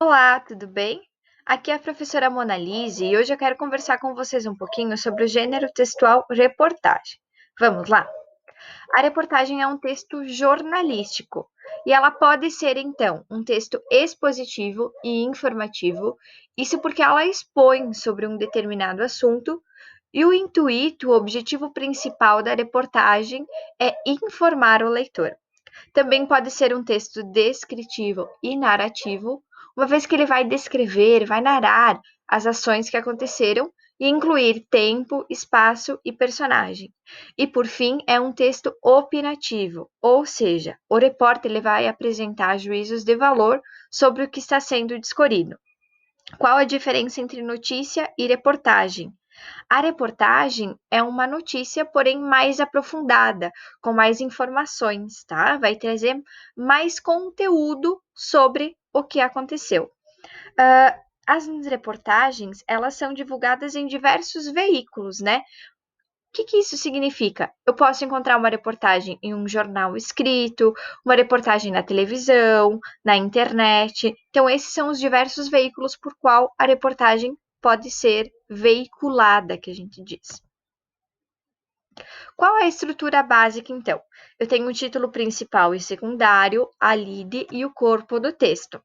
Olá, tudo bem? Aqui é a professora Monalise e hoje eu quero conversar com vocês um pouquinho sobre o gênero textual reportagem. Vamos lá? A reportagem é um texto jornalístico e ela pode ser, então, um texto expositivo e informativo, isso porque ela expõe sobre um determinado assunto e o intuito, o objetivo principal da reportagem é informar o leitor. Também pode ser um texto descritivo e narrativo, uma vez que ele vai descrever, vai narrar as ações que aconteceram e incluir tempo, espaço e personagem. E por fim, é um texto opinativo, ou seja, o repórter ele vai apresentar juízos de valor sobre o que está sendo discorrido. Qual a diferença entre notícia e reportagem? A reportagem é uma notícia, porém mais aprofundada, com mais informações, tá? Vai trazer mais conteúdo sobre o que aconteceu. As reportagens, elas são divulgadas em diversos veículos, né? O que isso significa? Eu posso encontrar uma reportagem em um jornal escrito, uma reportagem na televisão, na internet. Então, esses são os diversos veículos por qual a reportagem pode ser veiculada, que a gente diz. Qual é a estrutura básica, então? Eu tenho o título principal e secundário, a lead e o corpo do texto.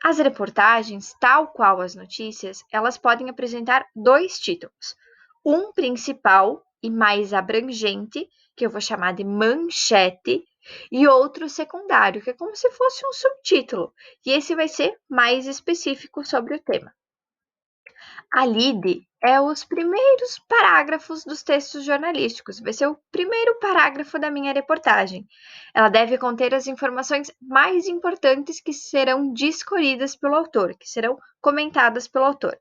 As reportagens, tal qual as notícias, elas podem apresentar dois títulos. Um principal e mais abrangente, que eu vou chamar de manchete, e outro secundário, que é como se fosse um subtítulo. E esse vai ser mais específico sobre o tema. A lead é os primeiros parágrafos dos textos jornalísticos, vai ser o primeiro parágrafo da minha reportagem. Ela deve conter as informações mais importantes que serão discorridas pelo autor, que serão comentadas pelo autor.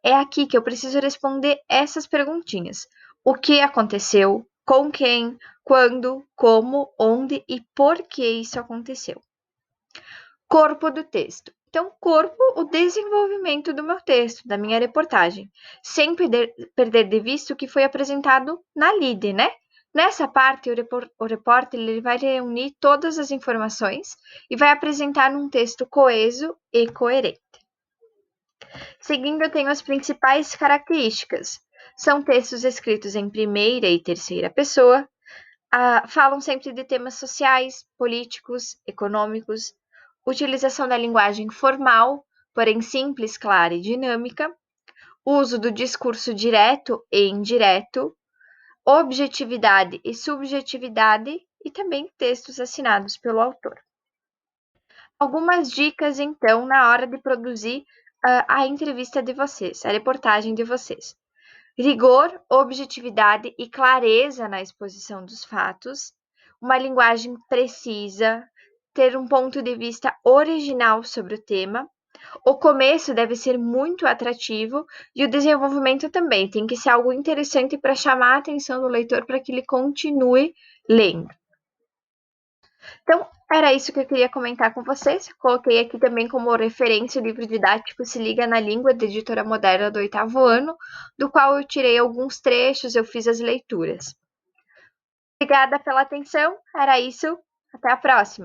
É aqui que eu preciso responder essas perguntinhas. O que aconteceu? Com quem? Quando? Como? Onde? E por que isso aconteceu? Corpo do texto. Então, corpo, o desenvolvimento do meu texto, da minha reportagem, sem perder de vista o que foi apresentado na lead, né? Nessa parte, o repórter ele vai reunir todas as informações e vai apresentar num texto coeso e coerente. Seguindo, eu tenho as principais características. São textos escritos em primeira e terceira pessoa, falam sempre de temas sociais, políticos, econômicos, utilização da linguagem formal, porém simples, clara e dinâmica, uso do discurso direto e indireto, objetividade e subjetividade e também textos assinados pelo autor. Algumas dicas, então, na hora de produzir a entrevista de vocês, a reportagem de vocês. Rigor, objetividade e clareza na exposição dos fatos, uma linguagem precisa, ter um ponto de vista original sobre o tema. O começo deve ser muito atrativo e o desenvolvimento também tem que ser algo interessante para chamar a atenção do leitor para que ele continue lendo. Então, era isso que eu queria comentar com vocês. Coloquei aqui também como referência o livro didático Se Liga na Língua, da Editora Moderna do 8º ano, do qual eu tirei alguns trechos, eu fiz as leituras. Obrigada pela atenção, era isso, até a próxima!